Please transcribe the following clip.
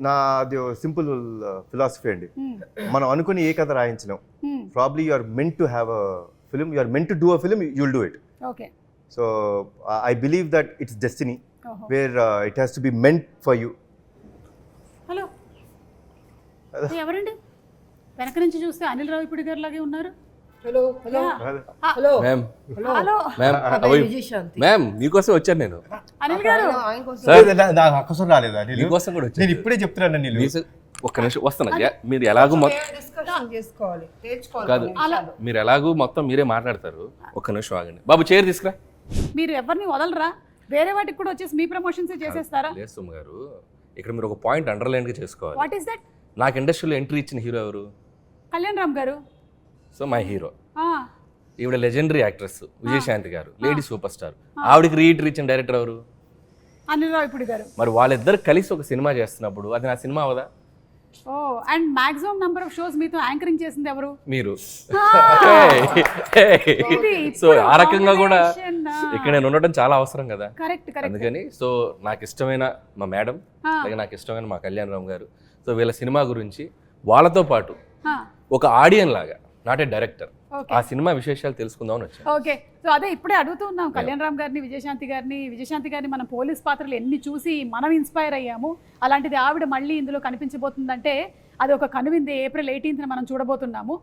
నాది simple philosophy అండి. మనం అనుకుని ఏ కథ రాయించలేం. Probably you are meant to have a film, you are meant to do a film, you will do it. Okay. So I believe that it's destiny where it has to be meant for you. Hello, ఎవరండి వెనక నుంచి చూస్తే అనిల్ రావిపూడి గారు లాగే ఉన్నారు? Hello hello hello ma'am, hello ma'am మీకోసం వచ్చాను నేను. అనిల్ గారు, నాకు అక్కసం రాలేదా? మీకోసం కూడా నేను వచ్చాను. ఇప్పుడే చెప్తున్నాను నీళ్ళు. ఒక్క నిమిషం వస్తాను. మీరు ఎలాగూ డిస్కషన్ చేసుకోవాలి, కాదు, మీరు ఎలాగూ మొత్తం మీరే మాట్లాడతారు. ఒక్క నిమిషం ఆగండి బాబు, చైర్ తీసుకురా. మీరు ఎవరిని వదలరా? వేరే వాటికి కూడా వచ్చేసి మీ ప్రమోషన్స్ చేసేస్తారా? లేదు సుమ గారు, ఇక్కడ మీరు ఒక పాయింట్ అండర్లైన్ గా చేసుకోవాలి. What is that? నాకు ఇండస్ట్రీలో ఎంట్రీ ఇచ్చిన హీరో ఎవరు? కళ్యాణ్ రామ్ గారు. So my hero. ఆ, ఈవిడ లెజెండరీ యాక్ట్రెస్ విజయశాంతి గారు, లేడీ సూపర్ స్టార్. ఆవిడకి రీఎంట్రీ ఇచ్చిన డైరెక్టర్ ఎవరు? అనిల్ రావిపూడి గారు. మరి వాళ్ళిద్దరు కలిసి ఒక సినిమా చేస్తున్నప్పుడు అది నా సినిమా అవదా? ఓ, and maximum number of shows మీతో యాంకరింగ్ చేసింది ఎవరు? మీరు. ఇది సో ఆ రకంగా కూడా combination, ఇక్కడ నేను ఉండటం చాలా అవసరం కదా. Correct correct. అందుకని సో నాకు ఇష్టమైన మా మేడం, అలాగే నాకు ఇష్టమైన మా కళ్యాణ్ రామ్ గారు, సో వీళ్ళ సినిమా గురించి వాళ్ళతో పాటు ఒక ఆడియన్ లాగా, నాట్ ఏ డైరెక్టర్, ఆ సినిమా విశేషాలు తెలుసుకుందామని వచ్చాను. ఓకే. సో అదే ఇప్పుడే అడుగుతూ ఉన్నాం కళ్యాణ్ రామ్ గారిని, విజయశాంతి గారిని మనం పోలీస్ పాత్రలు ఎన్ని చూసి మనం ఇన్స్పైర్ అయ్యాము. అలాంటిది ఆవిడ మళ్ళీ ఇందులో కనిపించబోతుందంటే అది ఒక కనువింది. ఏప్రిల్ 18న మనం చూడబోతున్నాము.